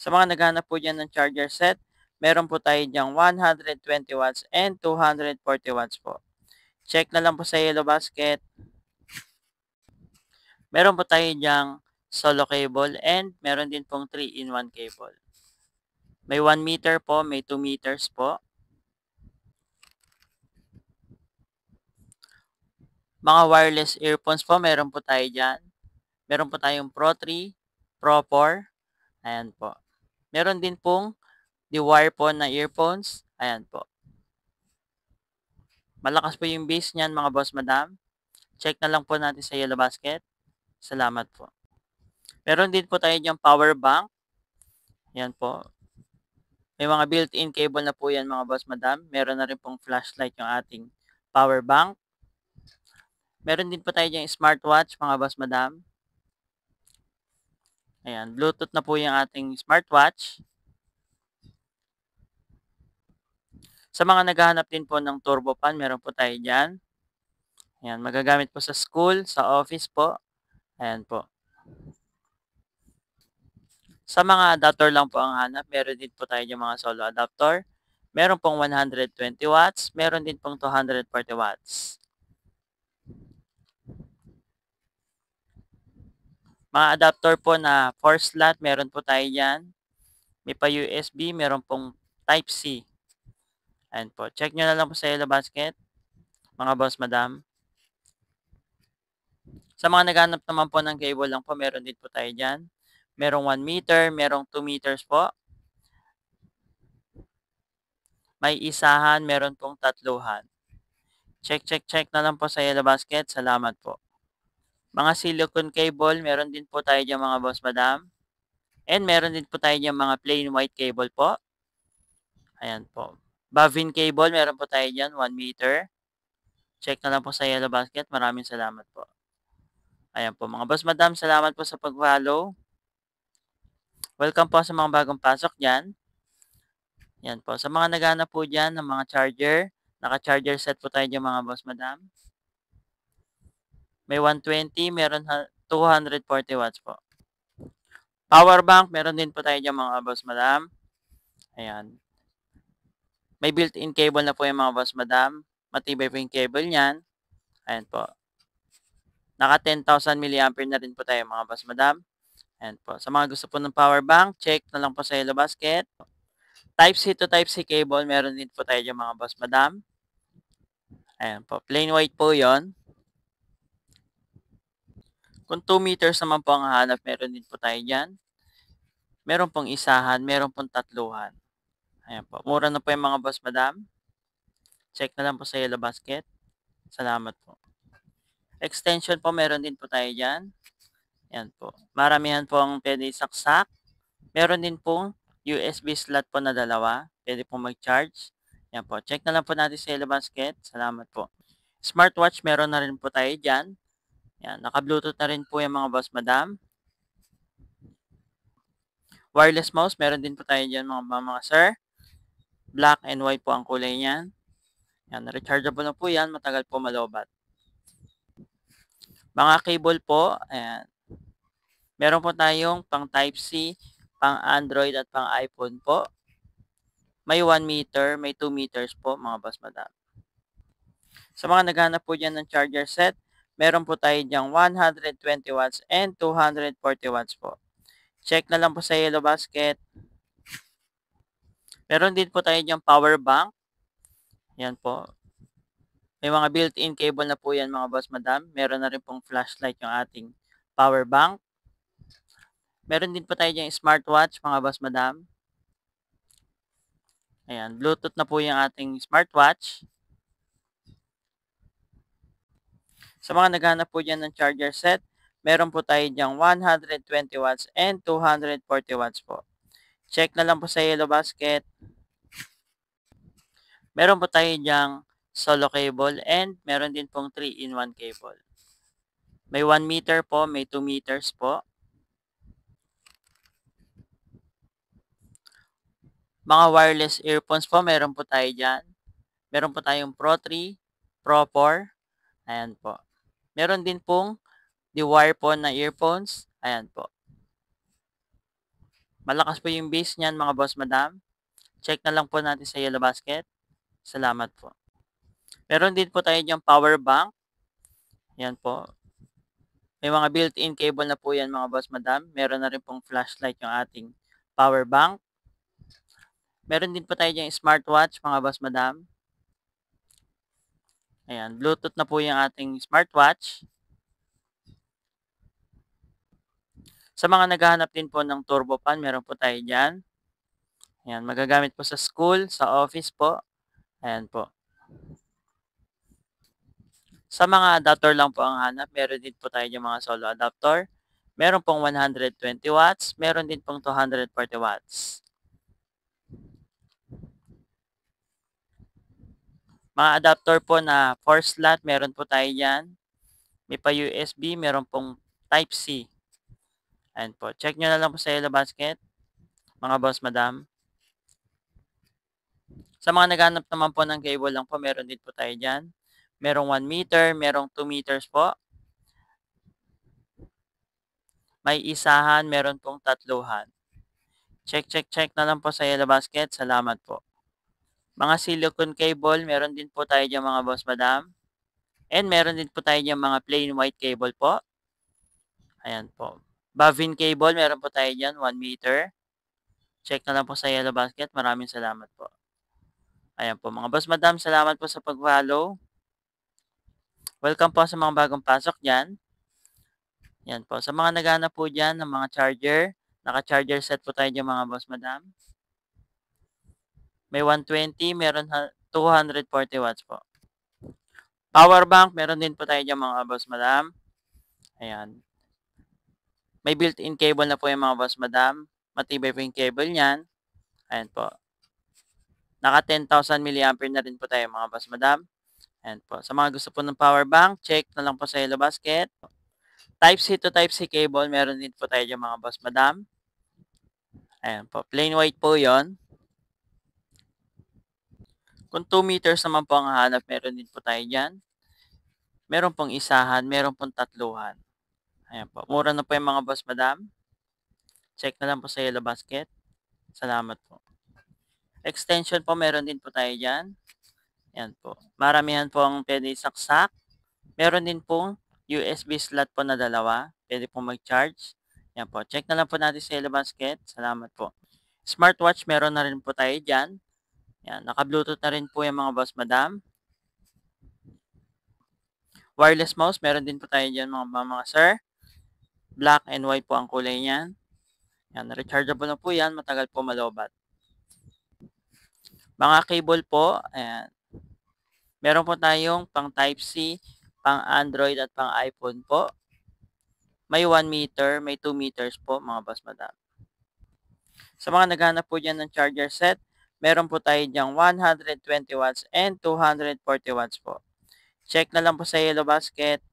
Sa mga naghahanap po dyan ng charger set, meron po tayo dyang 120 watts and 240 watts po. Check na lang po sa yellow basket. Meron po tayo dyang solo cable and meron din pong 3-in-1 cable. May 1 meter po, may 2 meters po. Mga wireless earphones po, meron po tayo dyan. Meron po tayong Pro 3, Pro 4. Ayan po. Meron din pong wire po na earphones. Ayan po. Malakas po yung bass niyan mga boss madam. Check na lang po natin sa yellow basket. Salamat po. Meron din po tayo diyang power bank. Yan po. May mga built-in cable na po yan mga boss madam. Meron na rin pong flashlight yung ating power bank. Meron din po tayo diyang smartwatch mga boss madam. Ayan, Bluetooth na po yung ating smartwatch. Sa mga naghahanap din po ng turbo fan, meron po tayo dyan. Ayan, magagamit po sa school, sa office po. Ayan po. Sa mga adapter lang po ang hanap, meron din po tayo yung mga solo adapter. Meron pong 120 watts, meron din pong 240 watts. Mga adapter po na 4 slot, meron po tayo dyan. May pa USB, meron pong Type-C. Ayan po. Check nyo na lang po sa yellow basket, mga boss madam. Sa mga naghanap naman po ng cable lang po, meron din po tayo dyan. Merong 1 meter, merong 2 meters po. May isahan, meron pong tatluhan. Check na lang po sa yellow basket. Salamat po. Mga silicone cable, meron din po tayo dyan mga boss madam. And meron din po tayo dyan mga plain white cable po. Ayan po. Bovine cable, meron po tayo dyan, 1 meter. Check na lang po sa yellow basket. Maraming salamat po. Ayan po mga boss madam, salamat po sa pag-follow. Welcome po sa mga bagong pasok dyan. Yan po. Sa mga naghahanap po dyan ng mga charger, naka-charger set po tayo dyan mga boss madam. May 120, meron 240 watts po. Power bank, meron din po tayo dyan mga boss madam. Ayan. May built-in cable na po yung mga boss madam. Matibay po yung cable niyan. Ayan po. Naka 10,000 mAh na rin po tayo mga boss madam. Ayan po. Sa mga gusto po ng power bank, check na lang po sa yellow basket. Type-C to Type-C cable, meron din po tayo dyan mga boss madam. Ayan po. Plain white po yon. Kung 2 meters naman po ang hanap, meron din po tayo dyan. Meron pong isahan, meron pong tatluhan. Ayan po. Mura na po yung mga boss madam. Check na lang po sa yellow basket. Salamat po. Extension po, meron din po tayo dyan. Ayan po. Maramihan po ang pwede saksak. Meron din pong USB slot po na dalawa. Pwede pong mag-charge. Ayan po. Check na lang po natin sa yellow basket. Salamat po. Smartwatch, meron na rin po tayo dyan. Ayan. Naka-Bluetooth na rin po yung mga boss madam. Wireless mouse, meron din po tayo dyan mga sir. Black and white po ang kulay niyan. Yan, rechargeable na po yan. Matagal po malobat. Mga cable po, ayan. Meron po tayong pang Type-C, pang Android at pang iPhone po. May 1 meter, may 2 meters po mga boss madam. Sa mga naghanap po dyan ng charger set, meron po tayo dyan 120 watts and 240 watts po. Check na lang po sa yellow basket. Meron din po tayo dyan power bank. Yan po. May mga built-in cable na po yan mga boss madam. Meron na rin pong flashlight yung ating power bank. Meron din po tayo dyan smartwatch mga boss madam. Ayan, Bluetooth na po yung ating smartwatch. Sa mga naghanap po dyan ng charger set, meron po tayo dyan 120 watts and 240 watts po. Check na lang po sa yellow basket. Meron po tayo dyan solo cable and meron din pong 3-in-1 cable. May 1 meter po, may 2 meters po. Mga wireless earphones po, meron po tayo dyan. Meron po tayong Pro 3, Pro 4. Ayan po. Meron din pong wire po na earphones. Ayan po. Malakas po yung base niyan mga boss madam. Check na lang po natin sa yellow basket. Salamat po. Meron din po tayo diyang power bank. Yan po. May mga built-in cable na po yan mga boss madam. Meron na rin pong flashlight yung ating power bank. Meron din po tayo diyang smartwatch mga boss madam. Ayan, Bluetooth na po yung ating smartwatch. Sa mga naghahanap din po ng turbo fan, meron po tayo dyan. Ayan, magagamit po sa school, sa office po. Ayan po. Sa mga adapter lang po ang hanap, meron din po tayo yung mga solo adapter. Meron pong 120 watts, meron din pong 240 watts. Mga adapter po na 4 slot, meron po tayo dyan. May pa USB, meron pong Type-C. Ayan po. Check nyo na lang po sa yellow basket, mga boss madam. Sa mga naghanap naman po ng cable lang po, meron din po tayo dyan. Merong 1 meter, merong 2 meters po. May isahan, meron pong tatluhan. Check, check, check na lang po sa yellow basket. Salamat po. Mga silicone cable, meron din po tayo dyan mga boss madam. And meron din po tayo dyan mga plain white cable po. Ayan po. Bovine cable, meron po tayo dyan, 1 meter. Check na lang po sa yellow basket. Maraming salamat po. Ayan po mga boss madam, salamat po sa pag-follow. Welcome po sa mga bagong pasok dyan. Yan po. Sa mga naghahanap po dyan ng mga charger, naka-charger set po tayo dyan mga boss madam. May 120, meron 240 watts po. Power bank, meron din po tayo dyan mga boss madam. Ayan. May built-in cable na po yung mga boss madam. Matibay po yung cable niyan. Ayan po. Naka 10,000 mAh na rin po tayo mga boss madam. Ayan po. Sa mga gusto po ng power bank, check na lang po sa yellow basket. Type-C to Type-C cable, meron din po tayo dyan mga boss madam. Ayan po. Plain white po yon. Kung 2 meters naman po ang hahanap, meron din po tayo dyan. Meron pong isahan, meron pong tatluhan. Ayan po. Mura na po yung mga boss madam. Check na lang po sa yellow basket. Salamat po. Extension po, meron din po tayo dyan. Ayan po. Maramihan po ang pwede saksak. Meron din pong USB slot po na dalawa. Pwede pong mag-charge. Ayan po. Check na lang po natin sa yellow basket. Salamat po. Smartwatch, meron na rin po tayo dyan. Ayan. Naka-Bluetooth na rin po yung mga boss madam. Wireless mouse, meron din po tayo dyan mga sir. Black and white po ang kulay niyan. Yan, rechargeable na po yan. Matagal po malobat. Mga cable po, ayan. Meron po tayong pang Type-C, pang Android at pang iPhone po. May 1 meter, may 2 meters po mga boss madam. Sa mga naghanap po dyan ng charger set, meron po tayo dyan 120 watts and 240 watts po. Check na lang po sa yellow basket.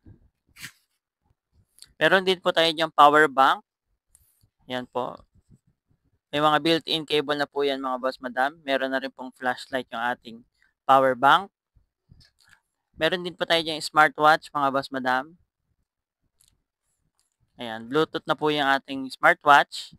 Meron din po tayo dyan power bank. Yan po. May mga built-in cable na po yan mga boss madam. Meron na rin pong flashlight yung ating power bank. Meron din po tayo dyan smartwatch mga boss madam. Ayan, Bluetooth na po yung ating smartwatch.